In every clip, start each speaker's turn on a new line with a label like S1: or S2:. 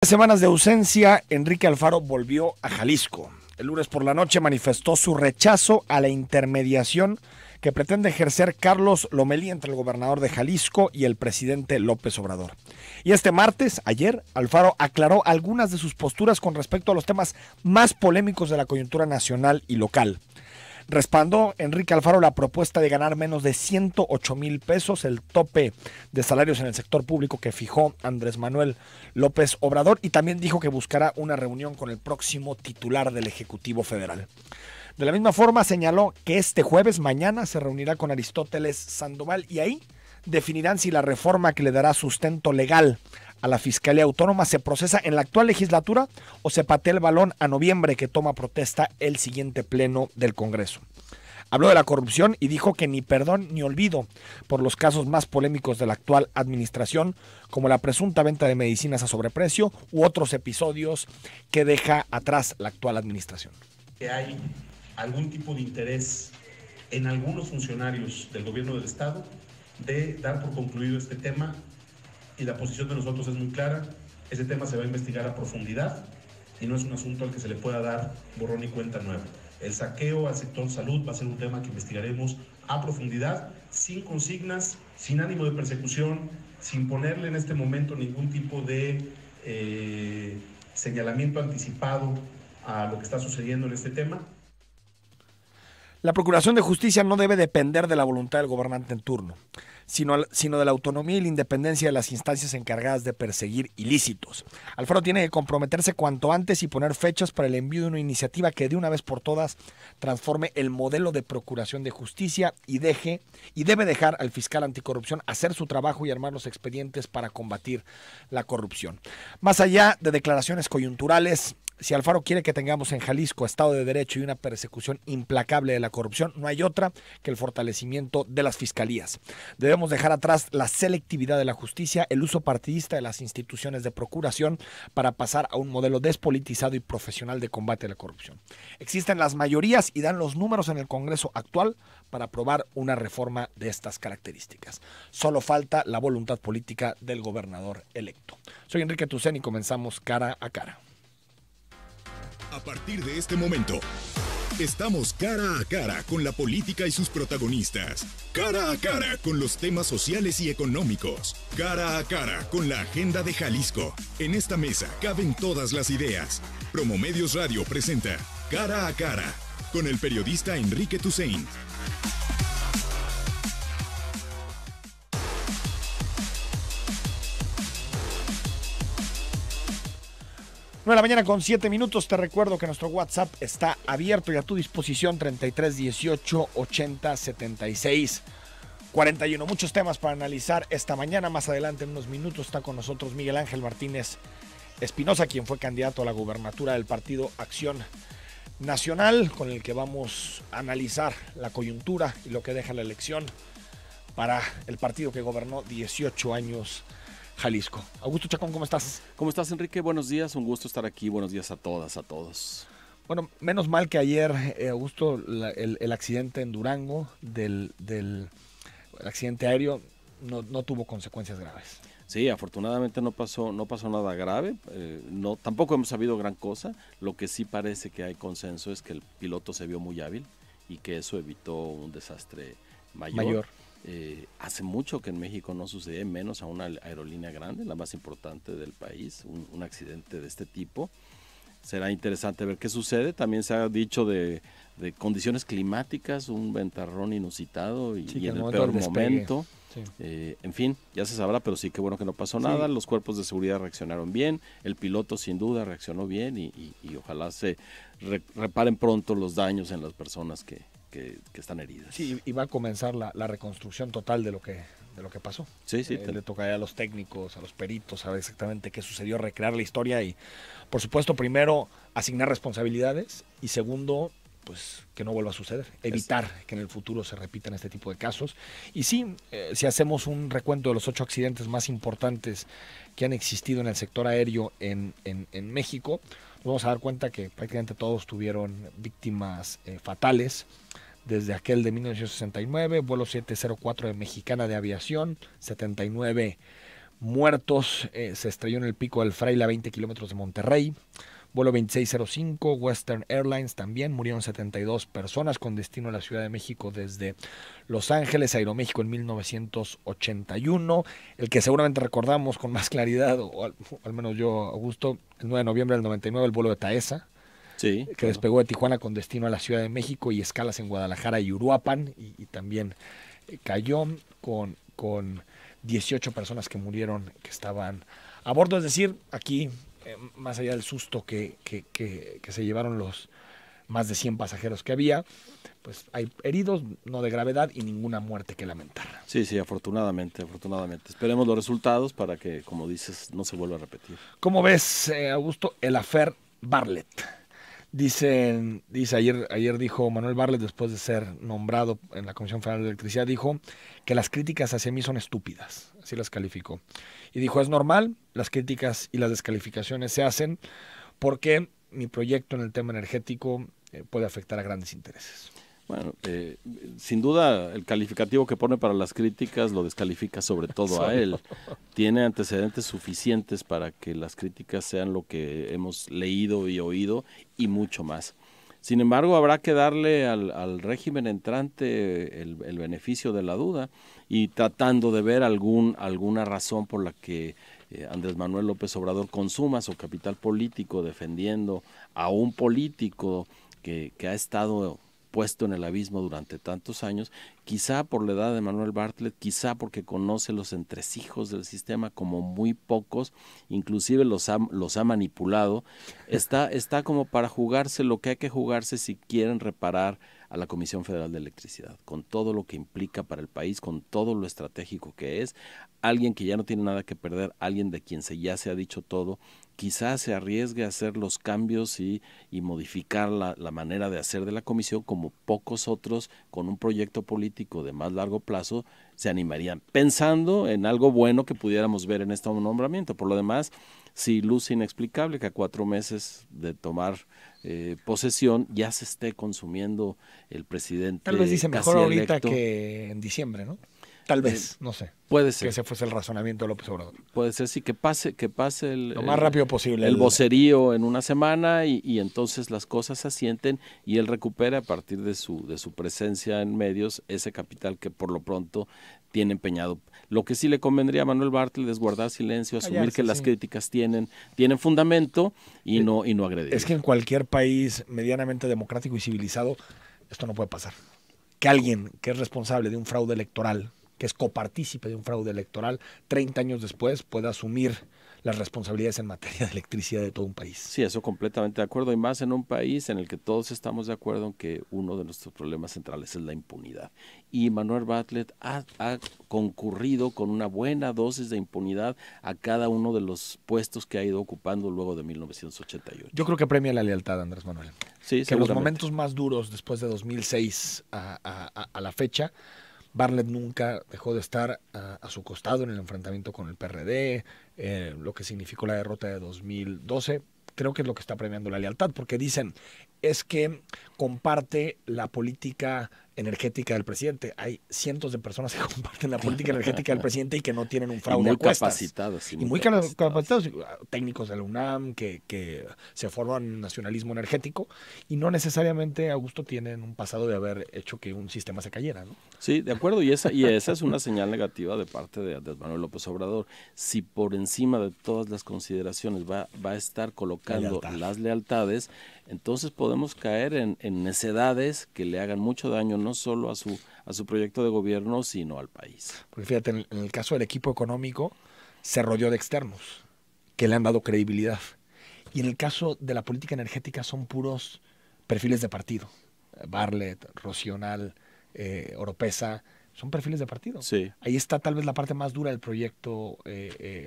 S1: semanas de ausencia, Enrique Alfaro volvió a Jalisco. El lunes por la noche manifestó su rechazo a la intermediación que pretende ejercer Carlos Lomelí entre el gobernador de Jalisco y el presidente López Obrador. Y este martes, ayer, Alfaro aclaró algunas de sus posturas con respecto a los temas más polémicos de la coyuntura nacional y local. Respaldó Enrique Alfaro la propuesta de ganar menos de 108,000 pesos, el tope de salarios en el sector público que fijó Andrés Manuel López Obrador, y también dijo que buscará una reunión con el próximo titular del Ejecutivo Federal. De la misma forma señaló que este jueves, mañana, se reunirá con Aristóteles Sandoval y ahí definirán si la reforma que le dará sustento legal a la Fiscalía Autónoma se procesa en la actual legislatura o se patea el balón a noviembre, que toma protesta el siguiente pleno del Congreso. Habló de la corrupción y dijo que ni perdón ni olvido por los casos más polémicos de la actual administración, como la presunta venta de medicinas a sobreprecio u otros episodios que deja atrás la actual administración.
S2: Que hay algún tipo de interés en algunos funcionarios del gobierno del Estado de dar por concluido este tema, y la posición de nosotros es muy clara. Ese tema se va a investigar a profundidad y no es un asunto al que se le pueda dar borrón y cuenta nueva. El saqueo al sector salud va a ser un tema que investigaremos a profundidad, sin consignas, sin ánimo de persecución, sin ponerle en este momento ningún tipo de señalamiento anticipado a lo que está sucediendo en este tema.
S1: La Procuración de Justicia no debe depender de la voluntad del gobernante en turno, sino de la autonomía y la independencia de las instancias encargadas de perseguir ilícitos. Alfaro tiene que comprometerse cuanto antes y poner fechas para el envío de una iniciativa que de una vez por todas transforme el modelo de Procuración de Justicia y debe dejar al fiscal anticorrupción hacer su trabajo y armar los expedientes para combatir la corrupción. Más allá de declaraciones coyunturales, si Alfaro quiere que tengamos en Jalisco Estado de Derecho y una persecución implacable de la corrupción, no hay otra que el fortalecimiento de las fiscalías. Debemos dejar atrás la selectividad de la justicia, el uso partidista de las instituciones de procuración para pasar a un modelo despolitizado y profesional de combate a la corrupción. Existen las mayorías y dan los números en el Congreso actual para aprobar una reforma de estas características. Solo falta la voluntad política del gobernador electo. Soy Enrique Tucen y comenzamos Cara a Cara.
S3: A partir de este momento, estamos cara a cara con la política y sus protagonistas. Cara a cara con los temas sociales y económicos. Cara a cara con la agenda de Jalisco. En esta mesa caben todas las ideas. Promomedios Radio presenta Cara a Cara con el periodista Enrique Tucen.
S1: 9:07 a.m. Te recuerdo que nuestro WhatsApp está abierto y a tu disposición, 33 18 80 76 41. Muchos temas para analizar esta mañana. Más adelante, en unos minutos, está con nosotros Miguel Ángel Martínez Espinosa, quien fue candidato a la gubernatura del Partido Acción Nacional, con el que vamos a analizar la coyuntura y lo que deja la elección para el partido que gobernó 18 años Jalisco. Augusto Chacón, ¿cómo estás?
S4: ¿Cómo estás, Enrique? Buenos días, un gusto estar aquí. Buenos días a todas, a todos.
S1: Bueno, menos mal que ayer, Augusto, el accidente en Durango, el accidente aéreo, no tuvo consecuencias graves.
S4: Sí, afortunadamente no pasó nada grave. Tampoco hemos sabido gran cosa. Lo que sí parece que hay consenso es que el piloto se vio muy hábil y que eso evitó un desastre mayor. Hace mucho que en México no sucede, menos a una aerolínea grande, la más importante del país, un accidente de este tipo. Será interesante ver qué sucede. También se ha dicho de condiciones climáticas, un ventarrón inusitado y en el peor momento. Sí. En fin, ya se sabrá, pero sí, qué bueno que no pasó nada. Los cuerpos de seguridad reaccionaron bien, el piloto sin duda reaccionó bien y ojalá se reparen pronto los daños en las personas que están heridas.
S1: Sí, y va a comenzar la reconstrucción total de lo que pasó.
S4: Sí.
S1: Le tocará a los técnicos, a los peritos, saber exactamente qué sucedió, recrear la historia y, por supuesto, primero, asignar responsabilidades y, segundo, pues que no vuelva a suceder, evitar que en el futuro se repitan este tipo de casos. Y sí, si hacemos un recuento de los 8 accidentes más importantes que han existido en el sector aéreo en México, nos vamos a dar cuenta que prácticamente todos tuvieron víctimas fatales, desde aquel de 1969, vuelo 704 de Mexicana de Aviación, 79 muertos. Se estrelló en el Pico del Fraile a 20 kilómetros de Monterrey. Vuelo 2605, Western Airlines también, murieron 72 personas con destino a la Ciudad de México desde Los Ángeles, Aeroméxico en 1981. El que seguramente recordamos con más claridad, o al menos yo, Augusto, el 9 de noviembre del 99, el vuelo de Taesa,
S4: sí,
S1: que
S4: claro,
S1: despegó de Tijuana con destino a la Ciudad de México y escalas en Guadalajara y Uruapan, y también cayó con 18 personas que murieron, que estaban a bordo, es decir, aquí, más allá del susto que se llevaron los más de 100 pasajeros que había, pues hay heridos, no de gravedad, y ninguna muerte que lamentar.
S4: Sí, afortunadamente. Esperemos los resultados para que, como dices, no se vuelva a repetir.
S1: ¿Cómo ves, Augusto, el affair Bartlett? Dice ayer dijo Manuel Bartlett, después de ser nombrado en la Comisión Federal de Electricidad, dijo que las críticas hacia mí son estúpidas, así las calificó. Y dijo, es normal, las críticas y las descalificaciones se hacen porque mi proyecto en el tema energético puede afectar a grandes intereses.
S4: Bueno, sin duda el calificativo que pone para las críticas lo descalifica sobre todo a él. Tiene antecedentes suficientes para que las críticas sean lo que hemos leído y oído y mucho más. Sin embargo, habrá que darle al régimen entrante el beneficio de la duda y tratando de ver alguna razón por la que Andrés Manuel López Obrador consuma su capital político defendiendo a un político que ha estado puesto en el abismo durante tantos años, quizá por la edad de Manuel Bartlett, quizá porque conoce los entresijos del sistema como muy pocos, inclusive los ha manipulado, está como para jugarse lo que hay que jugarse si quieren reparar a la Comisión Federal de Electricidad, con todo lo que implica para el país, con todo lo estratégico que es, alguien que ya no tiene nada que perder, alguien de quien ya se ha dicho todo, quizás se arriesgue a hacer los cambios y modificar la manera de hacer de la comisión, como pocos otros con un proyecto político de más largo plazo se animarían, pensando en algo bueno que pudiéramos ver en este nombramiento. Por lo demás, sí luce inexplicable que a 4 meses de tomar posesión ya se esté consumiendo el presidente.
S1: Tal vez dice mejor
S4: casi
S1: ahorita
S4: electo.
S1: Que en diciembre, ¿no? Tal vez, no sé.
S4: Puede ser.
S1: Que ese fuese el razonamiento de López Obrador.
S4: Puede ser, sí, que pase
S1: lo más rápido posible.
S4: El vocerío en una semana y entonces las cosas se asienten y él recupera a partir de su presencia en medios ese capital que por lo pronto tiene empeñado. Lo que sí le convendría a Manuel Bartlett es guardar silencio, asumir que las críticas tienen fundamento y no agredir.
S1: Es que en cualquier país medianamente democrático y civilizado esto no puede pasar. Que alguien que es responsable de un fraude electoral, que es copartícipe de un fraude electoral, 30 años después pueda asumir las responsabilidades en materia de electricidad de todo un país.
S4: Sí, eso completamente de acuerdo, y más en un país en el que todos estamos de acuerdo en que uno de nuestros problemas centrales es la impunidad. Y Manuel Bartlett ha concurrido con una buena dosis de impunidad a cada uno de los puestos que ha ido ocupando luego de 1988.
S1: Yo creo que premia la lealtad, Andrés Manuel.
S4: Sí,
S1: que en los momentos más duros después de 2006 a la fecha, Bartlett nunca dejó de estar a su costado en el enfrentamiento con el PRD, lo que significó la derrota de 2012. Creo que es lo que está premiando la lealtad, porque dicen, es que comparte la política energética del presidente. Hay cientos de personas que comparten la política energética del presidente y que no tienen un fraude
S4: y muy
S1: a cuestas.
S4: Capacitados.
S1: Y muy capacitados. Técnicos de la UNAM que se forman en nacionalismo energético y no necesariamente, Augusto, tienen un pasado de haber hecho que un sistema se cayera, ¿no?
S4: Sí, de acuerdo, y esa es una señal negativa de parte de Andrés Manuel López Obrador. Si por encima de todas las consideraciones va a estar colocando las lealtades, entonces podemos caer en necedades que le hagan mucho daño no solo a su proyecto de gobierno, sino al país.
S1: Porque fíjate, en el caso del equipo económico se rodeó de externos que le han dado credibilidad. Y en el caso de la política energética son puros perfiles de partido. Bartlett, Rocional, Oropesa, son perfiles de partido.
S4: Sí.
S1: Ahí está tal vez la parte más dura del proyecto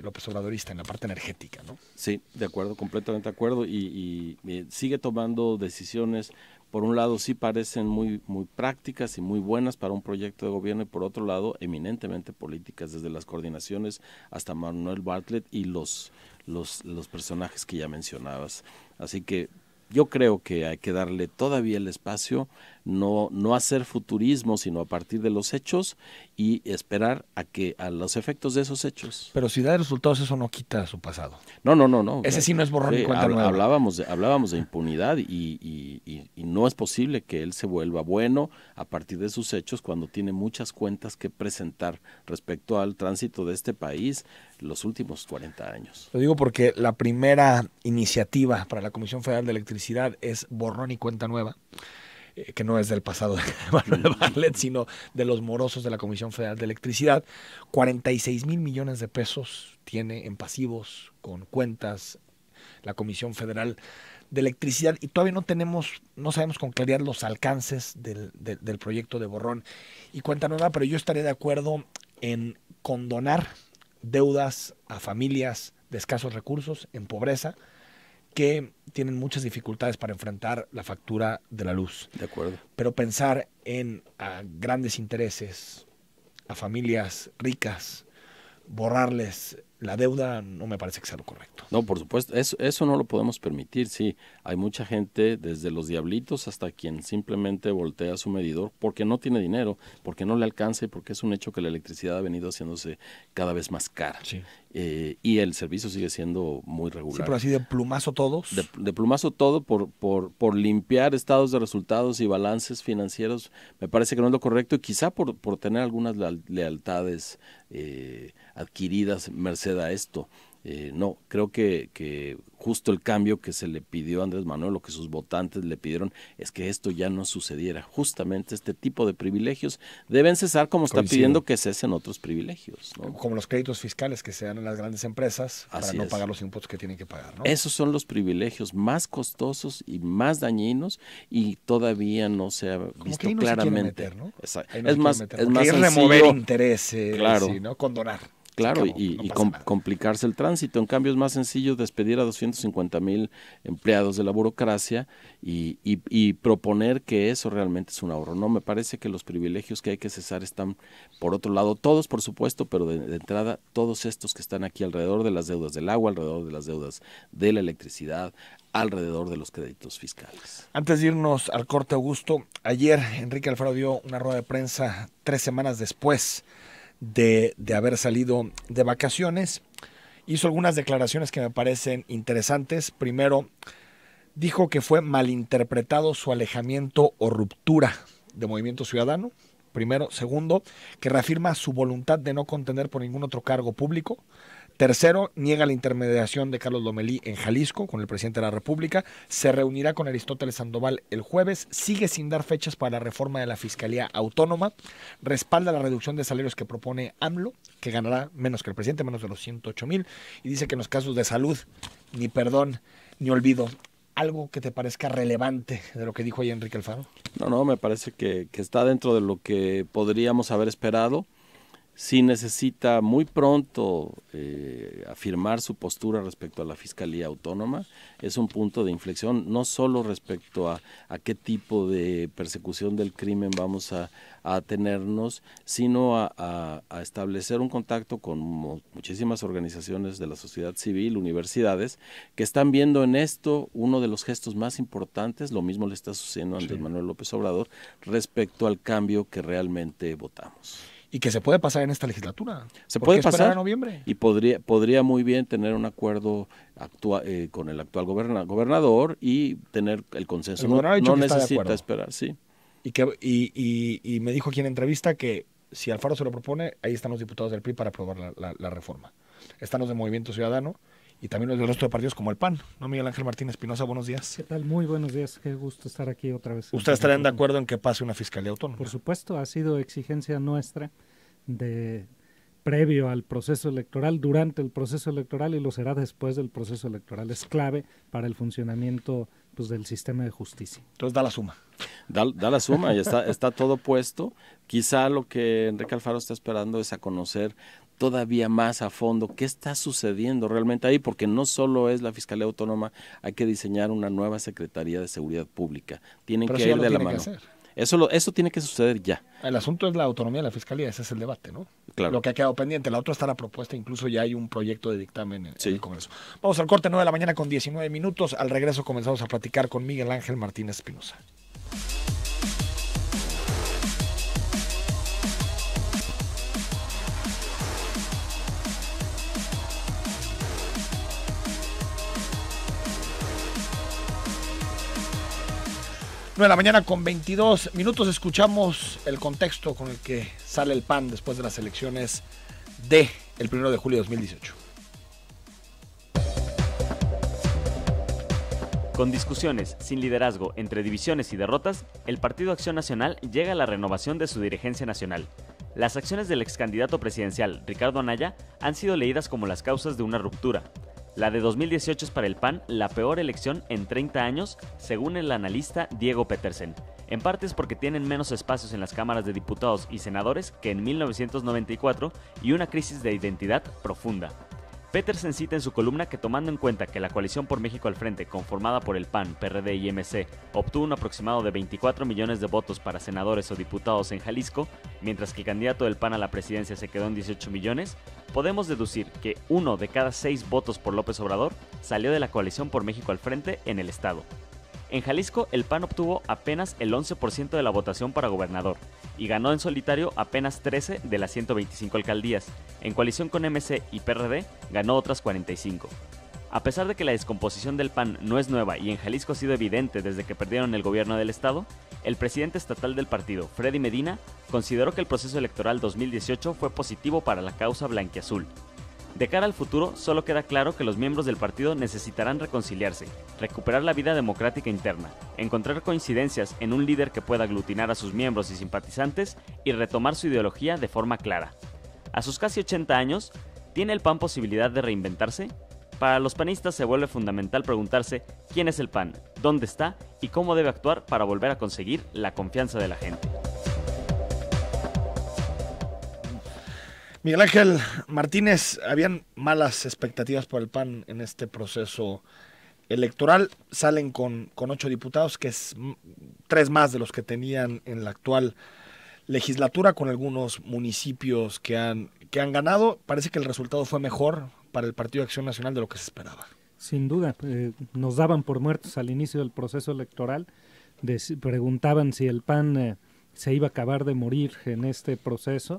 S1: López Obradorista, en la parte energética, ¿no?
S4: Sí, de acuerdo, completamente de acuerdo, y sigue tomando decisiones, por un lado sí parecen muy prácticas y muy buenas para un proyecto de gobierno, y por otro lado eminentemente políticas, desde las coordinaciones hasta Manuel Bartlett y los personajes que ya mencionabas. Así que Yo creo que hay que darle todavía el espacio, no hacer futurismo, sino a partir de los hechos y esperar a los efectos de esos hechos.
S1: Pero si da resultados, eso no quita su pasado.
S4: No.
S1: Ese sí no es borrón y cuenta nueva.
S4: Hablábamos de impunidad y no es posible que él se vuelva bueno a partir de sus hechos cuando tiene muchas cuentas que presentar respecto al tránsito de este país los últimos 40 años.
S1: Lo digo porque la primera iniciativa para la Comisión Federal de Electricidad es borrón y cuenta nueva, que no es del pasado de Manuel Bartlett, sino de los morosos de la Comisión Federal de Electricidad. 46 mil millones de pesos tiene en pasivos con cuentas la Comisión Federal de Electricidad y todavía no sabemos con claridad los alcances del proyecto de borrón y cuenta nueva, pero yo estaré de acuerdo en condonar deudas a familias de escasos recursos, en pobreza, que tienen muchas dificultades para enfrentar la factura de la luz.
S4: De acuerdo.
S1: Pero pensar a grandes intereses, a familias ricas, borrarles la deuda, no me parece que sea lo correcto.
S4: No, por supuesto, eso no lo podemos permitir, sí. Hay mucha gente, desde los diablitos hasta quien simplemente voltea su medidor porque no tiene dinero, porque no le alcanza y porque es un hecho que la electricidad ha venido haciéndose cada vez más cara.
S1: Sí.
S4: Y el servicio sigue siendo muy regular.
S1: Sí, pero así de plumazo todos.
S4: De plumazo todo por limpiar estados de resultados y balances financieros, me parece que no es lo correcto y quizá por tener algunas lealtades adquiridas merced a esto. No, creo que justo el cambio que se le pidió a Andrés Manuel, lo que sus votantes le pidieron, es que esto ya no sucediera. Justamente este tipo de privilegios deben cesar, como está pidiendo que cesen otros privilegios, ¿no?
S1: Como los créditos fiscales que se dan en las grandes empresas para no pagar los impuestos que tienen que pagar, ¿no?
S4: Esos son los privilegios más costosos y más dañinos y todavía no se ha visto
S1: no
S4: claramente.
S1: Se quiere meter, ¿no?
S4: Es más sencillo
S1: remover intereses,
S4: claro.
S1: ¿sí, no? Condonar.
S4: Claro, y complicarse el tránsito. En cambio, es más sencillo despedir a 250,000 empleados de la burocracia y proponer que eso realmente es un ahorro. No, me parece que los privilegios que hay que cesar están por otro lado, todos por supuesto, pero de entrada todos estos que están aquí alrededor de las deudas del agua, alrededor de las deudas de la electricidad, alrededor de los créditos fiscales.
S1: Antes de irnos al corte, Augusto, ayer Enrique Alfaro dio una rueda de prensa 3 semanas después de haber salido de vacaciones. Hizo algunas declaraciones que me parecen interesantes. Primero, dijo que fue malinterpretado su alejamiento o ruptura de Movimiento Ciudadano. Primero. Segundo, que reafirma su voluntad de no contender por ningún otro cargo público. Tercero, niega la intermediación de Carlos Lomelí en Jalisco con el presidente de la República. Se reunirá con Aristóteles Sandoval el jueves. Sigue sin dar fechas para la reforma de la Fiscalía Autónoma. Respalda la reducción de salarios que propone AMLO, que ganará menos que el presidente, menos de los 108,000. Y dice que en los casos de salud, ni perdón, ni olvido. ¿Algo que te parezca relevante de lo que dijo ahí Enrique Alfaro?
S4: No, me parece que está dentro de lo que podríamos haber esperado. Sí necesita muy pronto afirmar su postura respecto a la Fiscalía Autónoma. Es un punto de inflexión, no solo respecto a qué tipo de persecución del crimen vamos a atenernos, sino a establecer un contacto con muchísimas organizaciones de la sociedad civil, universidades, que están viendo en esto uno de los gestos más importantes. Lo mismo le está sucediendo a Andrés Manuel López Obrador respecto al cambio que realmente votamos.
S1: Y que se puede pasar en esta legislatura.
S4: Se puede pasar
S1: en noviembre.
S4: Y podría muy bien tener un acuerdo con el actual gobernador y tener el consenso. No necesita esperar, sí.
S1: Y me dijo aquí en entrevista que si Alfaro se lo propone, ahí están los diputados del PRI para aprobar la reforma. Están los de Movimiento Ciudadano y también los del resto de partidos como el PAN. ¿No, Miguel Ángel Martínez Espinosa? Buenos días.
S5: ¿Qué tal? Muy buenos días. Qué gusto estar aquí otra vez.
S1: ¿Ustedes estarían de acuerdo en que pase una Fiscalía Autónoma?
S5: Por supuesto, ha sido exigencia nuestra previo al proceso electoral, durante el proceso electoral y lo será después del proceso electoral. Es clave para el funcionamiento del sistema de justicia.
S1: Entonces da la suma.
S4: Da la suma y está todo puesto. Quizá lo que Enrique Alfaro está esperando es a conocer todavía más a fondo qué está sucediendo realmente ahí, porque no solo es la Fiscalía Autónoma, hay que diseñar una nueva Secretaría de Seguridad Pública. Tienen que ir de la mano. Eso tiene que suceder ya.
S1: El asunto es la autonomía de la Fiscalía, ese es el debate, ¿no?
S4: Claro.
S1: Lo que ha quedado pendiente, la otra está la propuesta, incluso ya hay un proyecto de dictamen en
S4: Sí.
S1: el Congreso. Vamos al corte, 9 de la mañana con 19 minutos. Al regreso comenzamos a platicar con Miguel Ángel Martínez Espinosa. De la mañana con 22 minutos. Escuchamos el contexto con el que sale el PAN después de las elecciones del 1 de julio de 2018.
S6: Con discusiones, sin liderazgo, entre divisiones y derrotas, el Partido Acción Nacional llega a la renovación de su dirigencia nacional. Las acciones del ex candidato presidencial Ricardo Anaya han sido leídas como las causas de una ruptura. La de 2018 es para el PAN la peor elección en 30 años, según el analista Diego Petersen. En parte es porque tienen menos espacios en las cámaras de diputados y senadores que en 1994 y una crisis de identidad profunda. Petersen cita en su columna que, tomando en cuenta que la coalición por México al frente, conformada por el PAN, PRD y MC, obtuvo un aproximado de 24 millones de votos para senadores o diputados en Jalisco, mientras que el candidato del PAN a la presidencia se quedó en 18 millones, podemos deducir que 1 de cada 6 votos por López Obrador salió de la coalición por México al frente en el estado. En Jalisco, el PAN obtuvo apenas el 11% de la votación para gobernador y ganó en solitario apenas 13 de las 125 alcaldías. En coalición con MC y PRD, ganó otras 45. A pesar de que la descomposición del PAN no es nueva y en Jalisco ha sido evidente desde que perdieron el gobierno del estado, el presidente estatal del partido, Freddy Medina, consideró que el proceso electoral 2018 fue positivo para la causa blanquiazul. De cara al futuro, solo queda claro que los miembros del partido necesitarán reconciliarse, recuperar la vida democrática interna, encontrar coincidencias en un líder que pueda aglutinar a sus miembros y simpatizantes y retomar su ideología de forma clara. A sus casi 80 años, ¿tiene el PAN posibilidad de reinventarse? Para los panistas se vuelve fundamental preguntarse quién es el PAN, dónde está y cómo debe actuar para volver a conseguir la confianza de la gente.
S1: Miguel Ángel Martínez, habían malas expectativas por el PAN en este proceso electoral. Salen con 8 diputados, que es 3 más de los que tenían en la actual legislatura, con algunos municipios que han ganado. Parece que el resultado fue mejor para el Partido de Acción Nacional de lo que se esperaba.
S5: Sin duda, nos daban por muertos al inicio del proceso electoral. Preguntaban si el PAN se iba a acabar de morir en este proceso.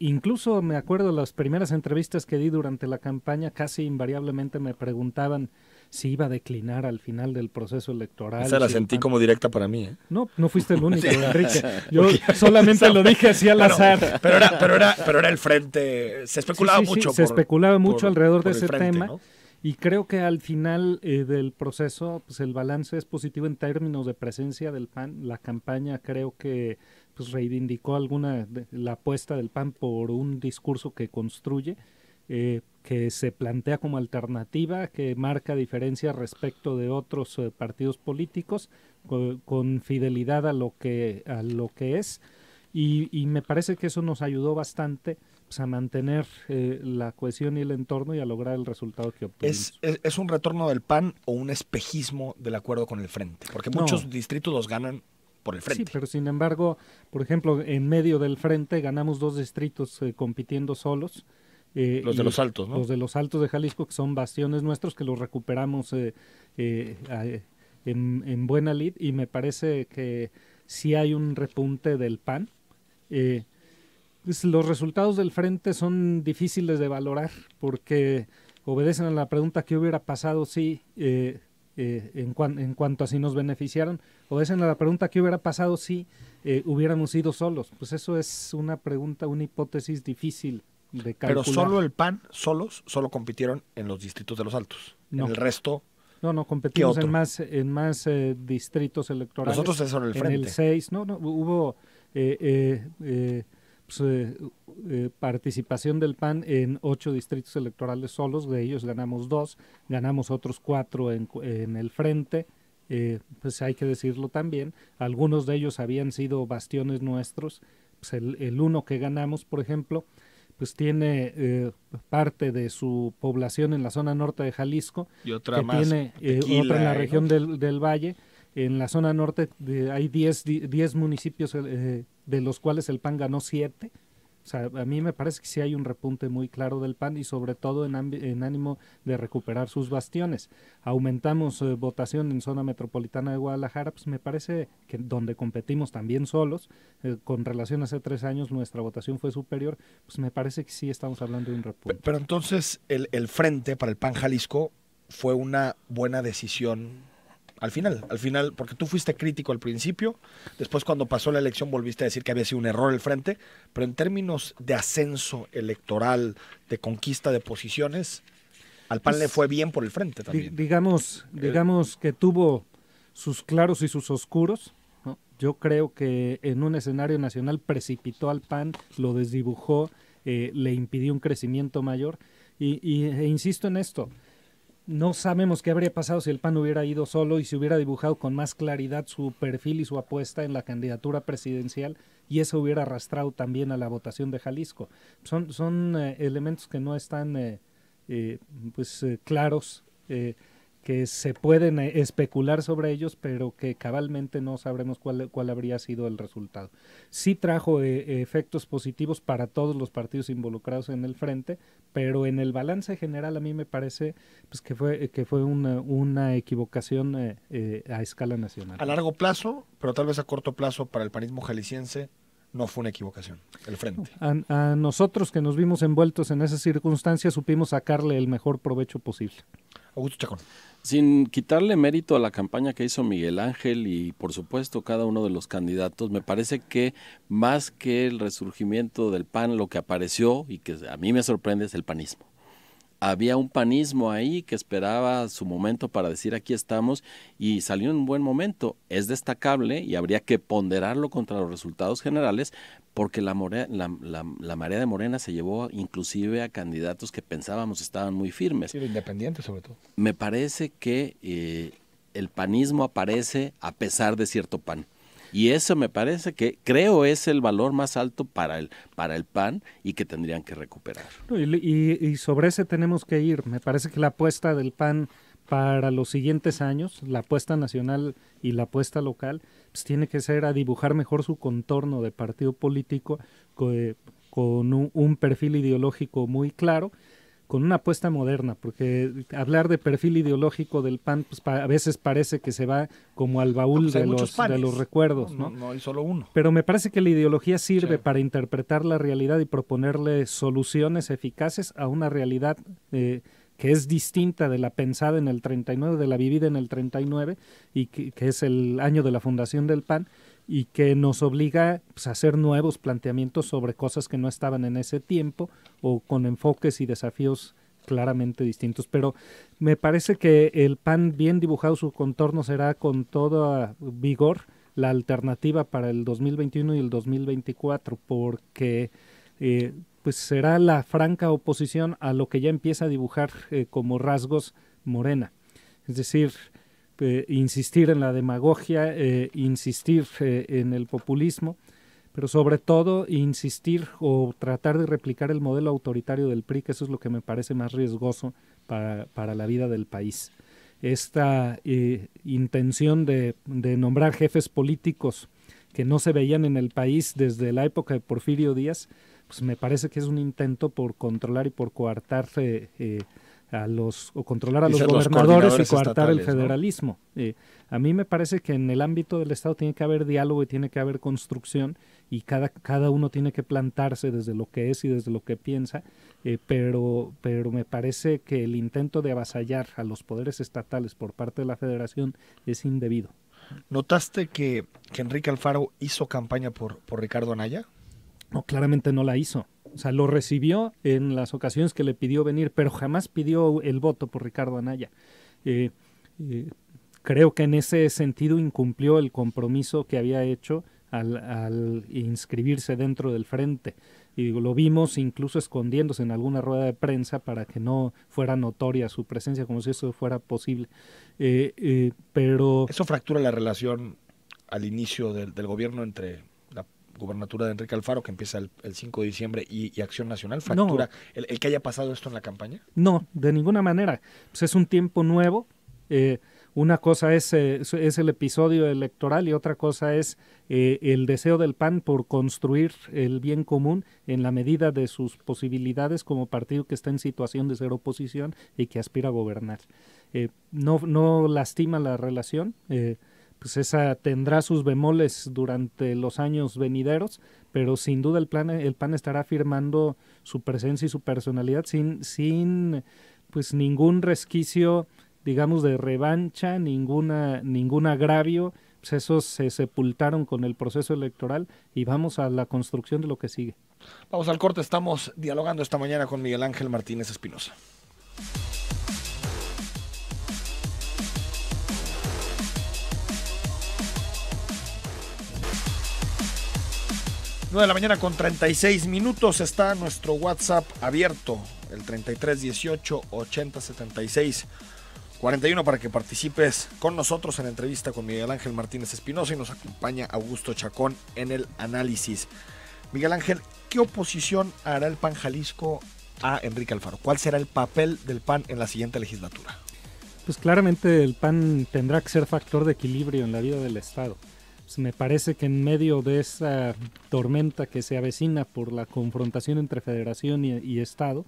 S5: Incluso me acuerdo las primeras entrevistas que di durante la campaña, casi invariablemente me preguntaban si iba a declinar al final del proceso electoral.
S1: Esa la sentí como directa para mí, ¿eh?
S5: No fuiste el único, Enrique. Yo solamente lo dije así al azar.
S1: Pero era el frente. Se especulaba mucho.
S5: Se especulaba mucho alrededor de ese
S1: frente,
S5: tema.
S1: ¿no?
S5: Y creo que al final del proceso, pues el balance es positivo en términos de presencia del PAN. La campaña creo que pues reivindicó la apuesta del PAN por un discurso que construye, que se plantea como alternativa, que marca diferencia respecto de otros partidos políticos, con fidelidad a lo que es, y me parece que eso nos ayudó bastante pues, a mantener la cohesión y el entorno y a lograr el resultado que obtuvimos.
S1: ¿Es un retorno del PAN o un espejismo del acuerdo con el Frente? Porque muchos distritos los ganan por el Frente.
S5: Sí, pero sin embargo, por ejemplo, en medio del Frente ganamos 2 distritos compitiendo solos.
S1: Los de los Altos, ¿no?
S5: Los de los Altos de Jalisco, que son bastiones nuestros, que los recuperamos en buena lid, y me parece que sí hay un repunte del PAN. Pues los resultados del Frente son difíciles de valorar porque obedecen a la pregunta ¿qué hubiera pasado si... en cuanto a si nos beneficiaron, obedecen a la pregunta ¿qué hubiera pasado si hubiéramos ido solos? Pues eso es una pregunta, una hipótesis difícil de calcular.
S1: Pero solo el PAN, solo compitieron en los distritos de los Altos.
S5: No.
S1: En el resto...
S5: No, competimos en más distritos electorales.
S1: Nosotros es sobre el Frente.
S5: En el 6, hubo participación del PAN en 8 distritos electorales solos, de ellos ganamos 2, ganamos otros 4 en el Frente, pues hay que decirlo también, algunos de ellos habían sido bastiones nuestros, pues el uno que ganamos, por ejemplo, pues tiene parte de su población en la zona norte de Jalisco,
S1: y otra
S5: que
S1: más
S5: tiene
S1: Tequila,
S5: otra en la región del Valle, en la zona norte hay 10 municipios de los cuales el PAN ganó 7. O sea, a mí me parece que sí hay un repunte muy claro del PAN y sobre todo en ánimo de recuperar sus bastiones. Aumentamos votación en zona metropolitana de Guadalajara, pues me parece que donde competimos también solos, con relación a hace 3 años nuestra votación fue superior, pues me parece que sí estamos hablando de un repunte.
S1: Pero entonces el frente para el PAN Jalisco fue una buena decisión al final, porque tú fuiste crítico al principio, después cuando pasó la elección volviste a decir que había sido un error el frente, pero en términos de ascenso electoral, de conquista de posiciones, al PAN le fue bien por el frente también.
S5: Digamos que tuvo sus claros y sus oscuros, ¿no? Yo creo que en un escenario nacional precipitó al PAN, lo desdibujó, le impidió un crecimiento mayor e insisto en esto. No sabemos qué habría pasado si el PAN hubiera ido solo y se hubiera dibujado con más claridad su perfil y su apuesta en la candidatura presidencial y eso hubiera arrastrado también a la votación de Jalisco. Son elementos que no están claros, que se pueden especular sobre ellos, pero que cabalmente no sabremos cuál habría sido el resultado. Sí trajo efectos positivos para todos los partidos involucrados en el frente, pero en el balance general a mí me parece pues que fue una equivocación a escala nacional.
S1: A largo plazo, pero tal vez a corto plazo para el panismo jalisciense, no fue una equivocación, el frente.
S5: A nosotros que nos vimos envueltos en esas circunstancias supimos sacarle el mejor provecho posible.
S1: Augusto Chacón.
S4: Sin quitarle mérito a la campaña que hizo Miguel Ángel y por supuesto cada uno de los candidatos, me parece que más que el resurgimiento del PAN, lo que apareció y que a mí me sorprende es el panismo. Había un panismo ahí que esperaba su momento para decir aquí estamos y salió en un buen momento. Es destacable y habría que ponderarlo contra los resultados generales porque la marea de Morena se llevó inclusive a candidatos que pensábamos estaban muy firmes.
S1: Sí, independientes sobre todo. Me
S4: parece que el panismo aparece a pesar de cierto PAN. Y eso me parece que creo es el valor más alto para el PAN y que tendrían que recuperar.
S5: Y sobre ese tenemos que ir. Me parece que la apuesta del PAN para los siguientes años, la apuesta nacional y la apuesta local, pues tiene que ser a dibujar mejor su contorno de partido político con un perfil ideológico muy claro, con una apuesta moderna, porque hablar de perfil ideológico del PAN pues a veces parece que se va como al baúl de los recuerdos, ¿no?
S1: No hay solo uno.
S5: Pero me parece que la ideología sirve para interpretar la realidad y proponerle soluciones eficaces a una realidad que es distinta de la pensada en el 39, de la vivida en el 39, y que es el año de la fundación del PAN, y que nos obliga pues, a hacer nuevos planteamientos sobre cosas que no estaban en ese tiempo o con enfoques y desafíos claramente distintos. Pero me parece que el PAN bien dibujado su contorno será con toda vigor la alternativa para el 2021 y el 2024 porque pues será la franca oposición a lo que ya empieza a dibujar como rasgos Morena. Es decir, insistir en la demagogia, insistir en el populismo, pero sobre todo insistir o tratar de replicar el modelo autoritario del PRI, que eso es lo que me parece más riesgoso para la vida del país. Esta intención de nombrar jefes políticos que no se veían en el país desde la época de Porfirio Díaz, pues me parece que es un intento por controlar y por coartar controlar a los gobernadores y coartar el federalismo. ¿No? A mí me parece que en el ámbito del Estado tiene que haber diálogo y tiene que haber construcción y cada uno tiene que plantarse desde lo que es y desde lo que piensa, pero me parece que el intento de avasallar a los poderes estatales por parte de la Federación es indebido.
S1: ¿Notaste que Enrique Alfaro hizo campaña por Ricardo Anaya?
S5: No, claramente no la hizo. O sea, lo recibió en las ocasiones que le pidió venir, pero jamás pidió el voto por Ricardo Anaya. Creo que en ese sentido incumplió el compromiso que había hecho al inscribirse dentro del frente. Y lo vimos incluso escondiéndose en alguna rueda de prensa para que no fuera notoria su presencia, como si eso fuera posible. Pero
S1: ¿eso fractura la relación al inicio del gobierno entre la gubernatura de Enrique Alfaro, que empieza el 5 de diciembre, y Acción Nacional? ¿Fractura el que haya pasado esto en la campaña?
S5: No, de ninguna manera. Pues es un tiempo nuevo, Una cosa es el episodio electoral y otra cosa es el deseo del PAN por construir el bien común en la medida de sus posibilidades como partido que está en situación de ser oposición y que aspira a gobernar. No lastima la relación, pues esa tendrá sus bemoles durante los años venideros, pero sin duda el PAN estará afirmando su presencia y su personalidad sin pues ningún resquicio, digamos, de revancha, ningún agravio. Pues esos se sepultaron con el proceso electoral y vamos a la construcción de lo que sigue.
S1: Vamos al corte, estamos dialogando esta mañana con Miguel Ángel Martínez Espinosa. De la mañana con 36 minutos, está nuestro WhatsApp abierto, el 33 18 80 76 41, para que participes con nosotros en la entrevista con Miguel Ángel Martínez Espinosa, y nos acompaña Augusto Chacón en el análisis. Miguel Ángel, ¿qué oposición hará el PAN Jalisco a Enrique Alfaro? ¿Cuál será el papel del PAN en la siguiente legislatura?
S5: Pues claramente el PAN tendrá que ser factor de equilibrio en la vida del Estado. Pues me parece que en medio de esa tormenta que se avecina por la confrontación entre Federación y Estado,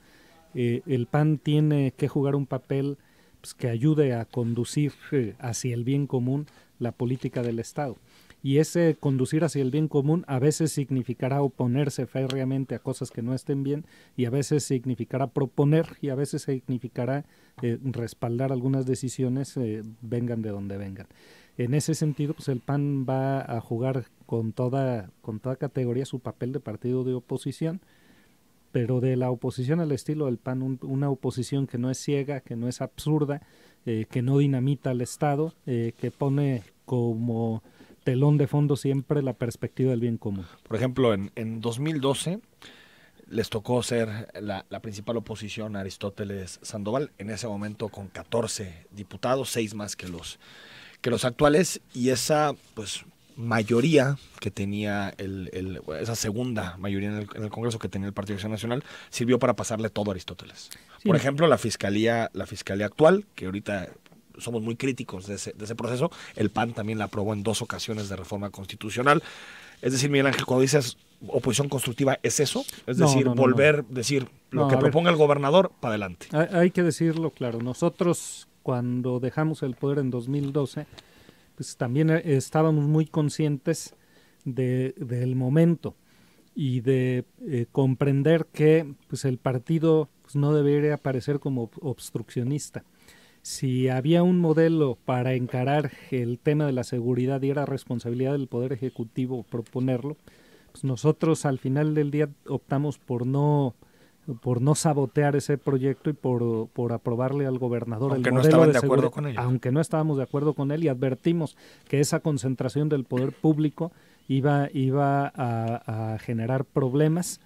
S5: el PAN tiene que jugar un papel pues, que ayude a conducir hacia el bien común la política del Estado. Y ese conducir hacia el bien común a veces significará oponerse férreamente a cosas que no estén bien, y a veces significará proponer, y a veces significará respaldar algunas decisiones, vengan de donde vengan. En ese sentido, pues el PAN va a jugar con toda categoría su papel de partido de oposición, pero de la oposición al estilo del PAN, una oposición que no es ciega, que no es absurda, que no dinamita al Estado, que pone como telón de fondo siempre la perspectiva del bien común.
S1: Por ejemplo, en 2012 les tocó ser la principal oposición a Aristóteles Sandoval, en ese momento con 14 diputados, 6 más que los actuales, y esa pues mayoría que tenía esa segunda mayoría en el Congreso que tenía el Partido Acción Nacional sirvió para pasarle todo a Aristóteles. Sí. Por ejemplo, la fiscalía actual, que ahorita somos muy críticos de ese proceso, el PAN también la aprobó en 2 ocasiones de reforma constitucional. Es decir, Miguel Ángel, cuando dices oposición constructiva, ¿es eso? Es decir, decir lo que proponga el gobernador, para adelante.
S5: Hay que decirlo claro. Nosotros, cuando dejamos el poder en 2012, pues también estábamos muy conscientes del momento y de comprender que pues el partido pues, no debería aparecer como obstruccionista. Si había un modelo para encarar el tema de la seguridad y era responsabilidad del Poder Ejecutivo proponerlo, pues nosotros al final del día optamos por no sabotear ese proyecto y por aprobarle al gobernador
S1: aunque
S5: el
S1: no
S5: modelo
S1: estaban
S5: de
S1: acuerdo con ello.
S5: Aunque no estábamos de acuerdo con él, y advertimos que esa concentración del poder público iba a generar problemas,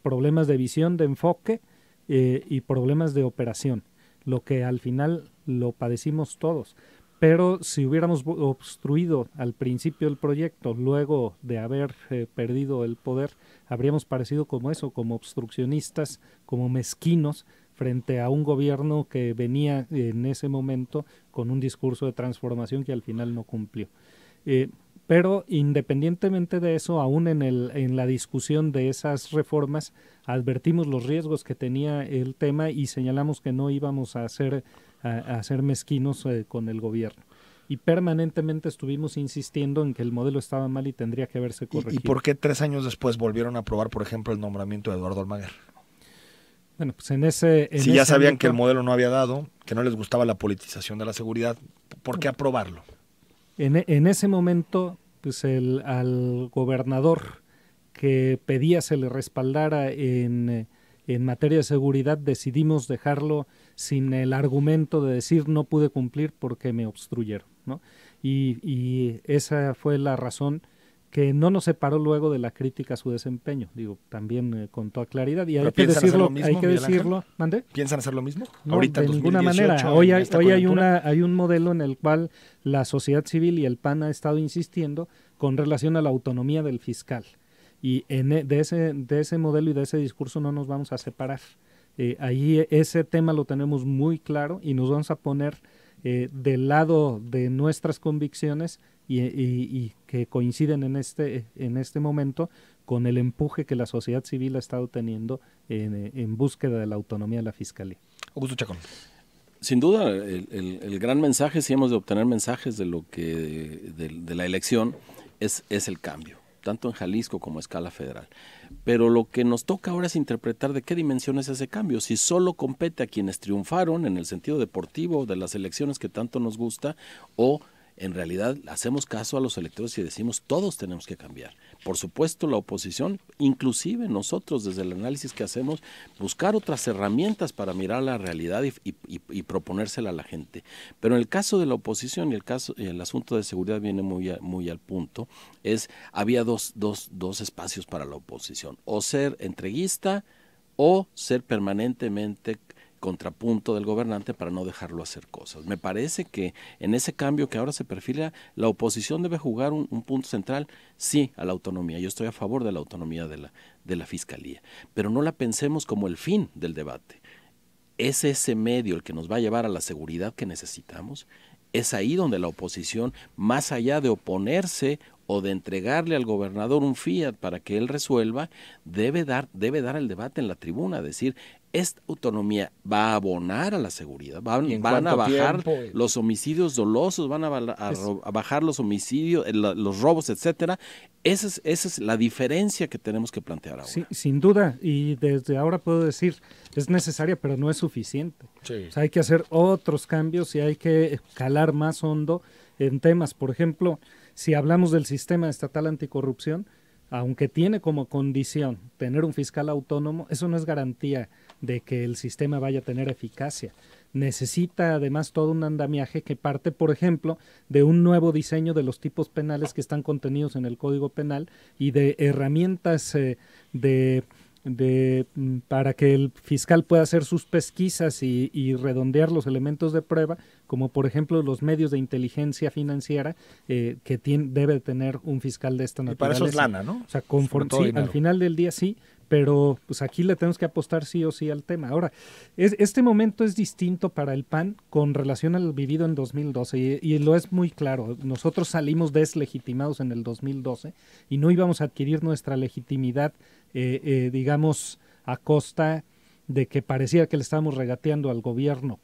S5: problemas de visión, de enfoque y problemas de operación, lo que al final lo padecimos todos. Pero si hubiéramos obstruido al principio el proyecto, luego de haber perdido el poder, habríamos parecido como eso, como obstruccionistas, como mezquinos, frente a un gobierno que venía en ese momento con un discurso de transformación que al final no cumplió. Pero independientemente de eso, aún en la discusión de esas reformas, advertimos los riesgos que tenía el tema y señalamos que no íbamos a ser mezquinos con el gobierno. Y permanentemente estuvimos insistiendo en que el modelo estaba mal y tendría que haberse corregido.
S1: ¿Y por qué 3 años después volvieron a aprobar, por ejemplo, el nombramiento de Eduardo Almaguer?
S5: Bueno, pues
S1: si ya sabían que el modelo no había dado, que no les gustaba la politización de la seguridad, ¿por qué aprobarlo?
S5: En ese momento, pues al gobernador que pedía se le respaldara en materia de seguridad, decidimos dejarlo sin el argumento de decir no pude cumplir porque me obstruyeron, ¿no? Y esa fue la razón que no nos separó luego de la crítica a su desempeño, digo, también con toda claridad, y hay que decirlo, ¿mande?
S1: ¿Piensan hacer lo mismo?
S5: No,
S1: ahorita
S5: de
S1: 2018,
S5: ninguna manera. Hoy hay un modelo en el cual la sociedad civil y el PAN ha estado insistiendo con relación a la autonomía del fiscal, y de ese modelo y de ese discurso no nos vamos a separar. Ahí ese tema lo tenemos muy claro y nos vamos a poner del lado de nuestras convicciones y que coinciden en este momento con el empuje que la sociedad civil ha estado teniendo en búsqueda de la autonomía de la Fiscalía.
S1: Augusto Chacón.
S4: Sin duda, el gran mensaje, si hemos de obtener mensajes de lo que de la elección, es el cambio, tanto en Jalisco como a escala federal. Pero lo que nos toca ahora es interpretar de qué dimensión es ese cambio, si solo compete a quienes triunfaron en el sentido deportivo de las elecciones que tanto nos gusta, o en realidad hacemos caso a los electores y decimos todos tenemos que cambiar. Por supuesto la oposición, inclusive nosotros desde el análisis que hacemos, buscar otras herramientas para mirar la realidad y proponérsela a la gente. Pero en el caso de la oposición y el asunto de seguridad viene muy al punto, había dos espacios para la oposición, o ser entreguista o ser permanentemente contrapunto del gobernante para no dejarlo hacer cosas. Me parece que en ese cambio que ahora se perfila, la oposición debe jugar un punto central, sí, a la autonomía. Yo estoy a favor de la autonomía de la Fiscalía, pero no la pensemos como el fin del debate. ¿Es ese medio el que nos va a llevar a la seguridad que necesitamos? Es ahí donde la oposición, más allá de oponerse o de entregarle al gobernador un fiat para que él resuelva, debe dar el debate en la tribuna, decir, esta autonomía va a abonar a la seguridad, van a bajar los homicidios dolosos, van a bajar los homicidios, los robos, etcétera. Esa es la diferencia que tenemos que plantear ahora.
S5: Sí, sin duda, y desde ahora puedo decir, es necesaria, pero no es suficiente. Sí. O sea, hay que hacer otros cambios y hay que calar más hondo en temas. Por ejemplo, si hablamos del sistema estatal anticorrupción, aunque tiene como condición tener un fiscal autónomo, eso no es garantía de que el sistema vaya a tener eficacia. Necesita además todo un andamiaje que parte, por ejemplo, de un nuevo diseño de los tipos penales que están contenidos en el Código Penal y de herramientas para que el fiscal pueda hacer sus pesquisas y redondear los elementos de prueba, como por ejemplo los medios de inteligencia financiera que debe tener un fiscal de esta naturaleza.
S1: Y para eso es lana, ¿no?
S5: O sea, sí, al final del día sí, pero pues aquí le tenemos que apostar sí o sí al tema. Ahora, este momento es distinto para el PAN con relación al vivido en 2012 y lo es muy claro. Nosotros salimos deslegitimados en el 2012 y no íbamos a adquirir nuestra legitimidad digamos, a costa de que parecía que le estábamos regateando al gobierno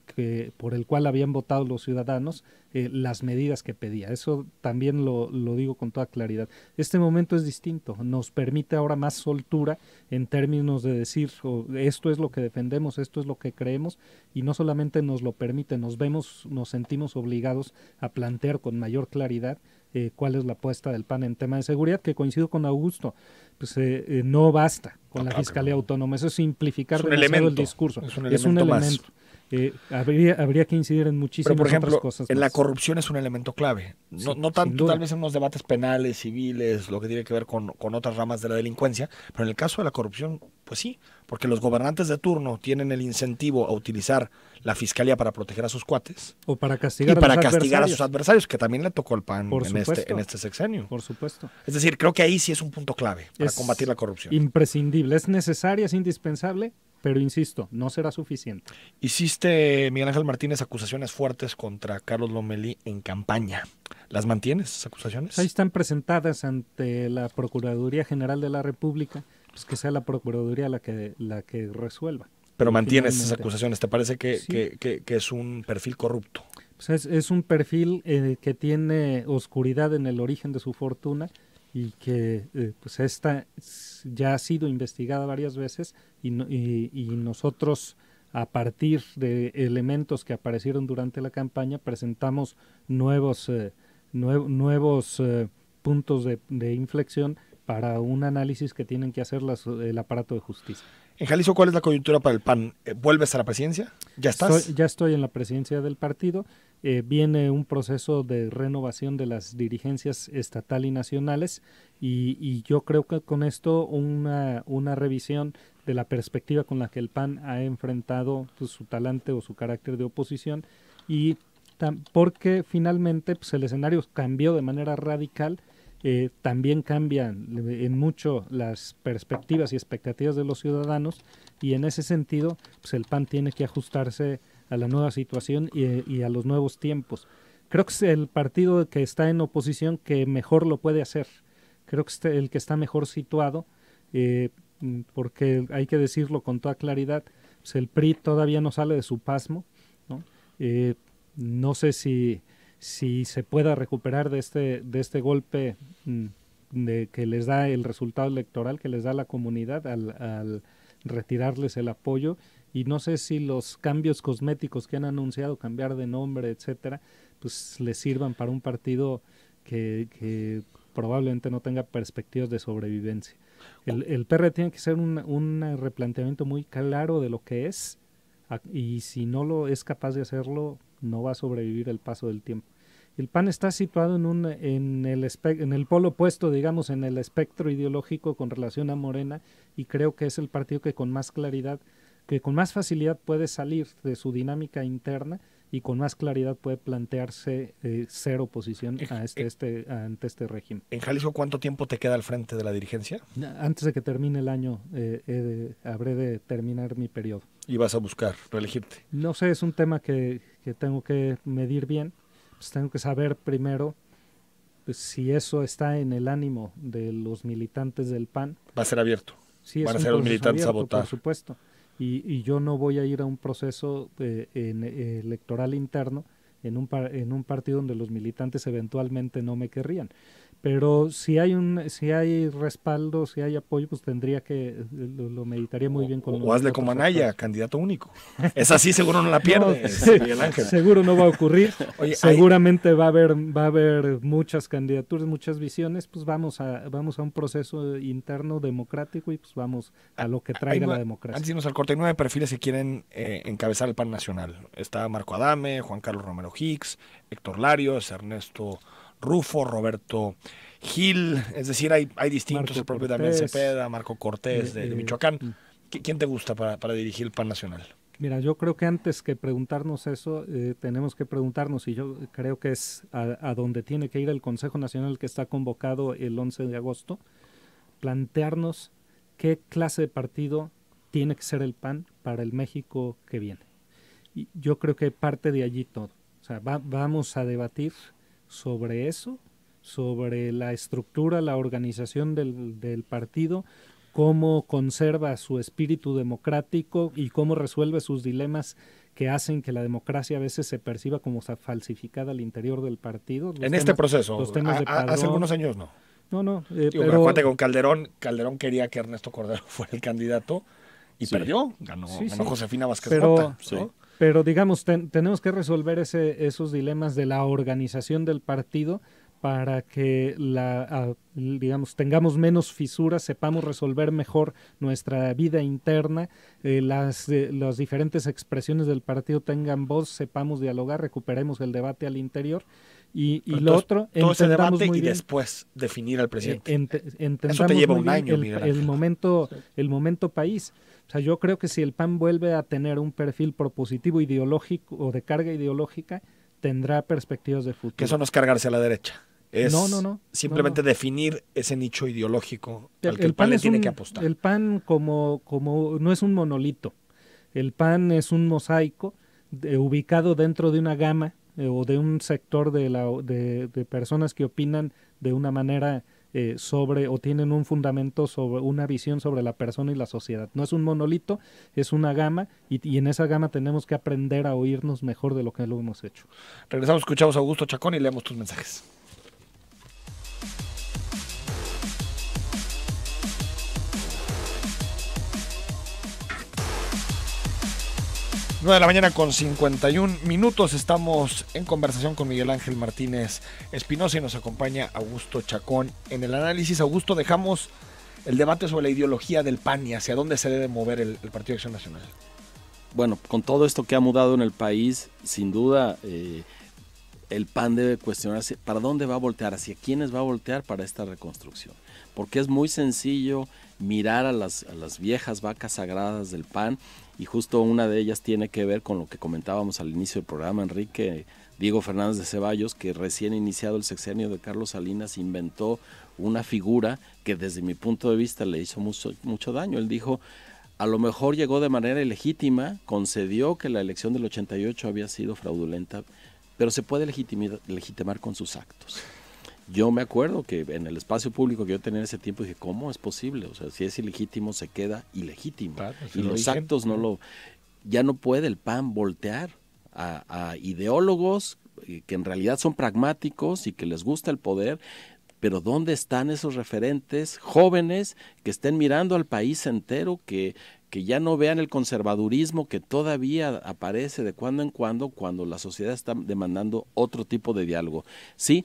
S5: por el cual habían votado los ciudadanos las medidas que pedía. Eso también lo digo con toda claridad. Este momento es distinto, nos permite ahora más soltura en términos de decir esto es lo que defendemos, esto es lo que creemos, y no solamente nos lo permite, nos sentimos obligados a plantear con mayor claridad cuál es la apuesta del PAN en tema de seguridad, que coincido con Augusto, pues no basta con la Fiscalía Autónoma, eso es simplificar demasiado el discurso. Es un elemento. Habría que incidir en muchísimas
S1: Pero, por ejemplo,
S5: otras cosas.
S1: En la corrupción es un elemento clave. No tanto tal vez en los debates penales, civiles, lo que tiene que ver con otras ramas de la delincuencia, pero en el caso de la corrupción, pues sí, porque los gobernantes de turno tienen el incentivo a utilizar la fiscalía para proteger a sus cuates.
S5: O para castigar,
S1: a sus adversarios, que también le tocó al PAN en este sexenio.
S5: Por supuesto.
S1: Es decir, creo que ahí sí es un punto clave para combatir la corrupción.
S5: Imprescindible, es necesaria, es indispensable, pero insisto, no será suficiente.
S1: Hiciste, Miguel Ángel Martínez, acusaciones fuertes contra Carlos Lomelí en campaña. ¿Las mantienes, esas acusaciones?
S5: Ahí están presentadas ante la Procuraduría General de la República, pues que sea la Procuraduría la que resuelva.
S1: Pero mantienes esas acusaciones, ¿te parece que es un perfil corrupto?
S5: Pues es un perfil que tiene oscuridad en el origen de su fortuna y que pues esta ya ha sido investigada varias veces y nosotros, a partir de elementos que aparecieron durante la campaña, presentamos nuevos puntos de inflexión para un análisis que tienen que hacer el aparato de justicia.
S1: En Jalisco, ¿cuál es la coyuntura para el PAN? ¿Vuelves a la presidencia? ¿Ya estás?
S5: Ya estoy en la presidencia del partido. Viene un proceso de renovación de las dirigencias estatal y nacionales y yo creo que con esto una revisión de la perspectiva con la que el PAN ha enfrentado pues, su talante o su carácter de oposición y porque finalmente pues, el escenario cambió de manera radical. También cambian en mucho las perspectivas y expectativas de los ciudadanos y en ese sentido pues el PAN tiene que ajustarse a la nueva situación y a los nuevos tiempos. Creo que es el partido que está en oposición que mejor lo puede hacer. Creo que es el que está mejor situado, porque hay que decirlo con toda claridad, pues el PRI todavía no sale de su pasmo, ¿no? No sé si se pueda recuperar de este golpe que les da el resultado electoral, que les da la comunidad al retirarles el apoyo, y no sé si los cambios cosméticos que han anunciado, cambiar de nombre, etcétera, pues les sirvan para un partido que probablemente no tenga perspectivas de sobrevivencia. El PR tiene que ser un replanteamiento muy claro de lo que es, y si no lo es capaz de hacerlo, no va a sobrevivir el paso del tiempo. El PAN está situado en el polo opuesto, digamos, en el espectro ideológico con relación a Morena, y creo que es el partido que con más claridad, que con más facilidad puede salir de su dinámica interna y con más claridad puede plantearse ser oposición ante este régimen.
S1: ¿En Jalisco cuánto tiempo te queda al frente de la dirigencia?
S5: Antes de que termine el año, habré de terminar mi periodo.
S1: ¿Y vas a buscar reelegirte?
S5: No sé, es un tema que tengo que medir bien. Pues tengo que saber primero pues, si eso está en el ánimo de los militantes del PAN.
S1: Va a ser abierto.
S5: Sí,
S1: van a ser los militantes abierto, a votar.
S5: Por supuesto. Y yo no voy a ir a un proceso electoral interno en un partido donde los militantes eventualmente no me querrían. Pero si hay respaldo, si hay apoyo, pues tendría que, lo meditaría muy bien con
S1: o hazle como Anaya, candidato único. Esa sí seguro no la pierdes, Miguel Ángel.
S5: Seguro no va a ocurrir. Oye, seguramente va a haber muchas candidaturas, muchas visiones, pues vamos a un proceso interno democrático y pues vamos a lo que traiga la democracia.
S1: Antes de irnos al corte, hay 9 perfiles que quieren encabezar el PAN nacional. Está Marco Adame, Juan Carlos Romero Hicks, Héctor Larios, Ernesto Rufo, Roberto Gil, es decir, hay distintos, el propio Damián Cepeda, Marco Cortés de Michoacán. ¿Quién te gusta para dirigir el PAN nacional?
S5: Mira, yo creo que antes que preguntarnos eso, tenemos que preguntarnos, y yo creo que es a donde tiene que ir el Consejo Nacional que está convocado el 11 de agosto, plantearnos qué clase de partido tiene que ser el PAN para el México que viene. Y yo creo que parte de allí todo. O sea, vamos a debatir sobre eso, sobre la estructura, la organización del partido, cómo conserva su espíritu democrático y cómo resuelve sus dilemas que hacen que la democracia a veces se perciba como falsificada al interior del partido.
S1: Este proceso,
S5: los temas de padrón,
S1: hace algunos años no.
S5: No.
S1: Pero acuérdate con Calderón quería que Ernesto Cordero fuera el candidato y perdió, ganó Josefina Vázquez Mota.
S5: Pero digamos, tenemos que resolver esos dilemas de la organización del partido para que digamos, tengamos menos fisuras, sepamos resolver mejor nuestra vida interna, las diferentes expresiones del partido tengan voz, sepamos dialogar, recuperemos el debate al interior. Y lo otro,
S1: todo ese debate y después definir al presidente.
S5: Eso te lleva un año, el momento país. O sea, yo creo que si el PAN vuelve a tener un perfil propositivo ideológico o de carga ideológica, tendrá perspectivas de futuro.
S1: Que eso no es cargarse a la derecha. Es
S5: no.
S1: simplemente definir ese nicho ideológico al que el PAN le tiene que apostar.
S5: El PAN como no es un monolito. El PAN es un mosaico ubicado dentro de una gama o de un sector de personas que opinan de una manera o tienen un fundamento sobre una visión sobre la persona y la sociedad. No es un monolito, es una gama y en esa gama tenemos que aprender a oírnos mejor de lo que lo hemos hecho.
S1: Regresamos, escuchamos a Augusto Chacón y leemos tus mensajes. (9:51 a.m) con 51 minutos. Estamos en conversación con Miguel Ángel Martínez Espinosa y nos acompaña Augusto Chacón en el análisis. Augusto, dejamos el debate sobre la ideología del PAN y hacia dónde se debe mover el Partido de Acción Nacional.
S4: Bueno, con todo esto que ha mudado en el país, sin duda el PAN debe cuestionarse para dónde va a voltear, hacia quiénes va a voltear para esta reconstrucción. Porque es muy sencillo mirar a las viejas vacas sagradas del PAN, y justo una de ellas tiene que ver con lo que comentábamos al inicio del programa, Enrique. Diego Fernández de Ceballos, que recién iniciado el sexenio de Carlos Salinas inventó una figura que desde mi punto de vista le hizo mucho daño. Él dijo: a lo mejor llegó de manera ilegítima, concedió que la elección del 88 había sido fraudulenta, pero se puede legitimar con sus actos. Yo me acuerdo que en el espacio público que yo tenía en ese tiempo dije, ¿cómo es posible? O sea, si es ilegítimo, se queda ilegítimo. Claro, y los actos ya no puede el PAN voltear a ideólogos que en realidad son pragmáticos y que les gusta el poder, pero ¿dónde están esos referentes jóvenes que estén mirando al país entero, que ya no vean el conservadurismo que todavía aparece de cuando en cuando la sociedad está demandando otro tipo de diálogo? Sí,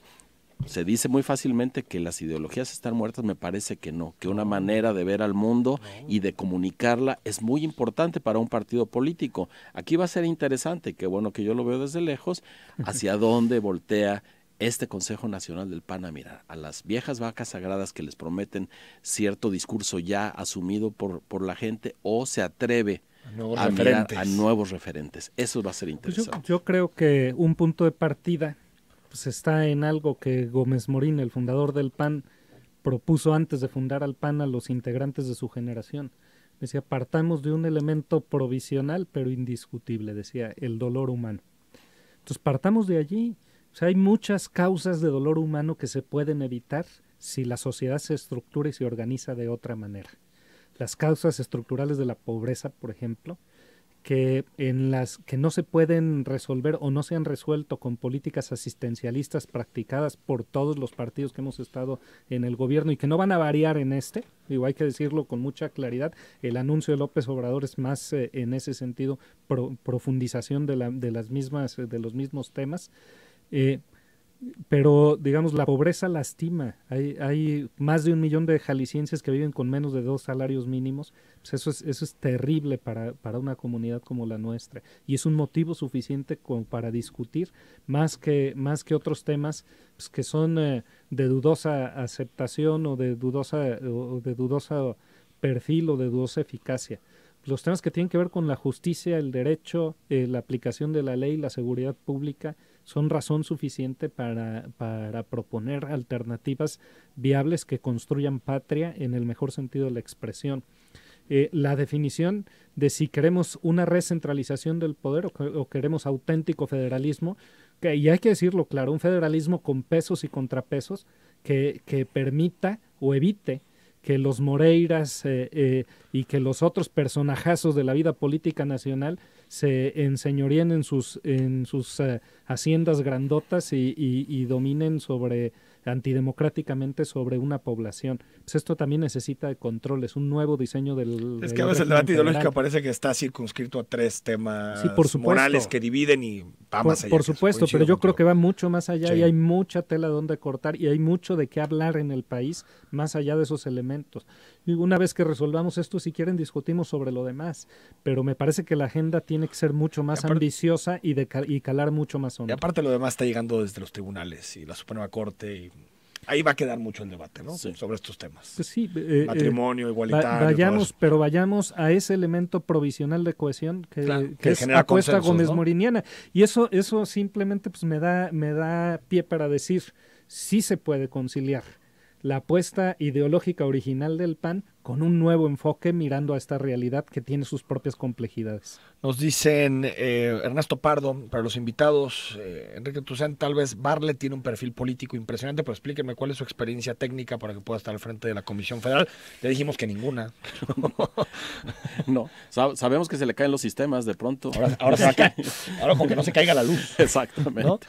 S4: se dice muy fácilmente que las ideologías están muertas, me parece que no, que una manera de ver al mundo y de comunicarla es muy importante para un partido político. Aquí va a ser interesante, qué bueno que yo lo veo desde lejos, hacia dónde voltea este Consejo Nacional del PAN a mirar a las viejas vacas sagradas que les prometen cierto discurso ya asumido por la gente, o se atreve a mirar a nuevos referentes. Eso va a ser interesante.
S5: Pues yo creo que un punto de partida pues está en algo que Gómez Morín, el fundador del PAN, propuso antes de fundar al PAN a los integrantes de su generación. Decía, partamos de un elemento provisional pero indiscutible, decía, el dolor humano. Entonces partamos de allí. O sea, hay muchas causas de dolor humano que se pueden evitar si la sociedad se estructura y se organiza de otra manera. Las causas estructurales de la pobreza, por ejemplo, que no se pueden resolver o no se han resuelto con políticas asistencialistas practicadas por todos los partidos que hemos estado en el gobierno y que no van a variar en digo, hay que decirlo con mucha claridad. El anuncio de López Obrador es más en ese sentido profundización de los mismos temas. Pero digamos, la pobreza lastima. Hay más de 1 millón de jaliscienses que viven con menos de 2 salarios mínimos. Pues eso es terrible para una comunidad como la nuestra, y es un motivo suficiente como para discutir más que otros temas pues, que son de dudosa aceptación o de dudosa perfil o de dudosa eficacia. Los temas que tienen que ver con la justicia, el derecho, la aplicación de la ley, la seguridad pública, son razón suficiente para proponer alternativas viables que construyan patria en el mejor sentido de la expresión. La definición de si queremos una recentralización del poder o queremos auténtico federalismo, y hay que decirlo claro, un federalismo con pesos y contrapesos que permita o evite que los Moreiras y que los otros personajazos de la vida política nacional se enseñoríen en sus haciendas grandotas y dominen antidemocráticamente sobre una población. Pues esto también necesita de controles, un nuevo diseño del...
S1: Es que a veces el debate ideológico parece que está circunscrito a 3 temas morales que dividen y va más allá.
S5: Por supuesto, pero yo creo que va mucho más allá, y hay mucha tela donde cortar y hay mucho de qué hablar en el país más allá de esos elementos. Y una vez que resolvamos esto, si quieren discutimos sobre lo demás, pero me parece que la agenda tiene que ser mucho más ambiciosa y calar mucho más hondo.
S1: Y aparte lo demás está llegando desde los tribunales y la Suprema Corte, y ahí va a quedar mucho el debate, ¿no? Sí. Sobre estos temas.
S5: Pues sí,
S1: matrimonio igualitario.
S5: Vayamos a ese elemento provisional de cohesión que es apuesta Gómez Moriniana. Y eso simplemente pues me da pie para decir, sí se puede conciliar la apuesta ideológica original del PAN con un nuevo enfoque mirando a esta realidad que tiene sus propias complejidades.
S1: Nos dicen Ernesto Pardo, para los invitados, Enrique Toussaint, tal vez Bartlett tiene un perfil político impresionante, pero explíquenme cuál es su experiencia técnica para que pueda estar al frente de la Comisión Federal. Le dijimos que ninguna.
S4: No, sabemos que se le caen los sistemas de pronto.
S1: Ahora con que no se caiga la luz.
S4: Exactamente.
S1: ¿No?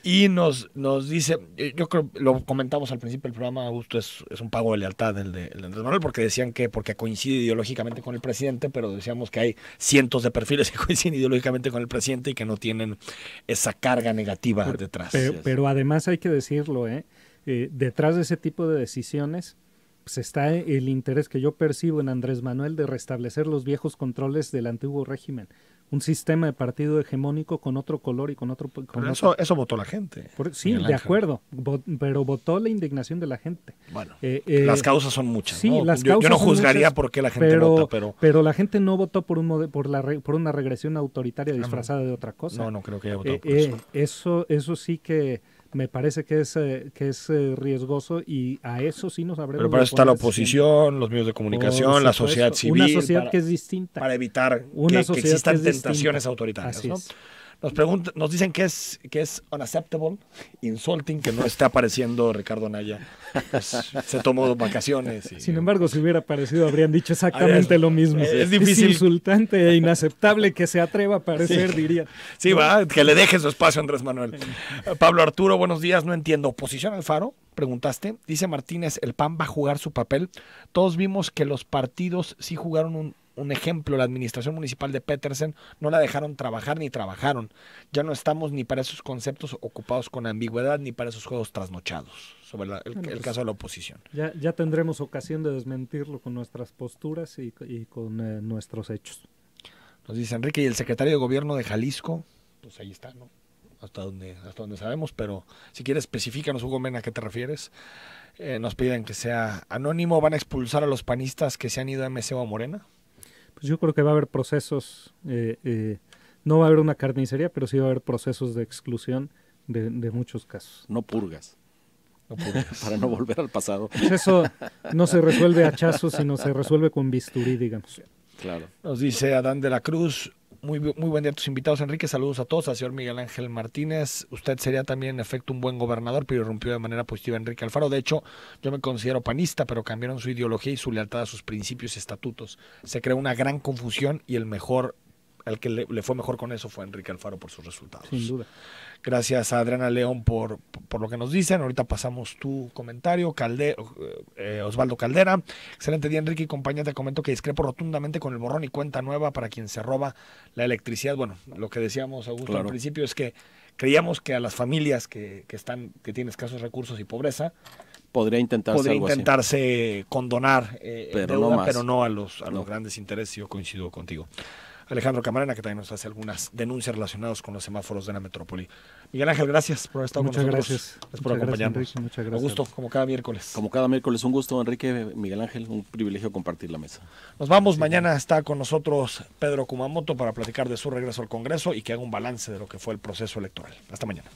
S1: Y nos dice, yo creo, lo comentamos al principio del programa, Augusto, es un pago de lealtad el de Andrés Manuel, porque decían que porque coincide ideológicamente con el presidente, pero decíamos que hay cientos de perfiles que coinciden ideológicamente con el presidente y que no tienen esa carga negativa detrás.
S5: Pero además hay que decirlo, detrás de ese tipo de decisiones pues está el interés que yo percibo en Andrés Manuel de restablecer los viejos controles del antiguo régimen. Un sistema de partido hegemónico con otro color y con otro...
S1: Eso votó la gente.
S5: Sí, de acuerdo, pero votó la indignación de la gente.
S1: Bueno, las causas son muchas.
S5: Sí,
S1: ¿no?
S5: Las causas
S1: yo no
S5: son
S1: juzgaría
S5: muchas,
S1: por qué la gente vota,
S5: pero la gente no votó por una regresión autoritaria disfrazada de otra cosa.
S1: No creo que haya votado por eso.
S5: Eso sí que me parece que es riesgoso, y a eso sí nos habremos.
S1: Pero para
S5: de
S1: eso está la
S5: poner
S1: oposición, los medios de comunicación, la sociedad civil.
S5: Una sociedad que es distinta.
S1: Para evitar
S5: Una
S1: que
S5: sociedad
S1: existan
S5: que es
S1: tentaciones
S5: distinta.
S1: autoritarias.
S5: Así
S1: ¿no?
S5: es.
S1: Nos dicen que es unacceptable, insulting, que no está apareciendo Ricardo Anaya. Pues, se tomó vacaciones.
S5: Sin embargo, si hubiera aparecido, habrían dicho exactamente lo mismo.
S1: Es difícil.
S5: Insultante e inaceptable que se atreva a aparecer, diría.
S1: Sí, va, que le deje su espacio a Andrés Manuel. Pablo Arturo, buenos días, no entiendo. ¿Oposición al Faro? Preguntaste. Dice Martínez, ¿el PAN va a jugar su papel? Todos vimos que los partidos sí jugaron un ejemplo. La administración municipal de Petersen no la dejaron trabajar ni trabajaron. Ya no estamos ni para esos conceptos ocupados con ambigüedad ni para esos juegos trasnochados sobre el caso de la oposición.
S5: Ya tendremos ocasión de desmentirlo con nuestras posturas y con nuestros hechos.
S1: Nos dice Enrique, y el secretario de gobierno de Jalisco, pues ahí está, ¿no? Hasta donde sabemos, pero si quieres especifícanos, Hugo Mena, ¿a qué te refieres? Nos piden que sea anónimo. ¿Van a expulsar a los panistas que se han ido a MC o a Morena?
S5: Pues yo creo que va a haber procesos, no va a haber una carnicería, pero sí va a haber procesos de exclusión de muchos casos.
S4: No purgas. Para no volver al pasado.
S5: Pues eso no se resuelve a hachazos, sino se resuelve con bisturí, digamos.
S4: Claro.
S1: Nos dice Adán de la Cruz, muy buen día a tus invitados, Enrique, saludos a todos, al señor Miguel Ángel Martínez. Usted sería también en efecto un buen gobernador, pero irrumpió de manera positiva Enrique Alfaro. De hecho, yo me considero panista, pero cambiaron su ideología y su lealtad a sus principios y estatutos. Se creó una gran confusión y el que le fue mejor con eso fue Enrique Alfaro por sus resultados.
S5: Sin duda.
S1: Gracias a Adriana León por lo que nos dicen. Ahorita pasamos tu comentario. Osvaldo Caldera. Excelente día, Enrique y compañía. Te comento que discrepo rotundamente con el borrón y cuenta nueva para quien se roba la electricidad. Bueno, lo que decíamos, Augusto,
S4: claro,
S1: al principio es que creíamos que a las familias que tienen escasos recursos y pobreza
S4: podría
S1: intentarse condonar
S4: pero
S1: deuda,
S4: no más.
S1: pero no a los grandes intereses. Yo coincido contigo. Alejandro Camarena, que también nos hace algunas denuncias relacionadas con los semáforos de la metrópoli. Miguel Ángel, gracias por haber estado con nosotros. Gracias por acompañarnos.
S5: Enrique, muchas gracias.
S1: Augusto, como cada miércoles.
S4: Como cada miércoles, un gusto, Enrique, Miguel Ángel, un privilegio compartir la mesa.
S1: Nos vamos, mañana está con nosotros Pedro Kumamoto para platicar de su regreso al Congreso y que haga un balance de lo que fue el proceso electoral. Hasta mañana.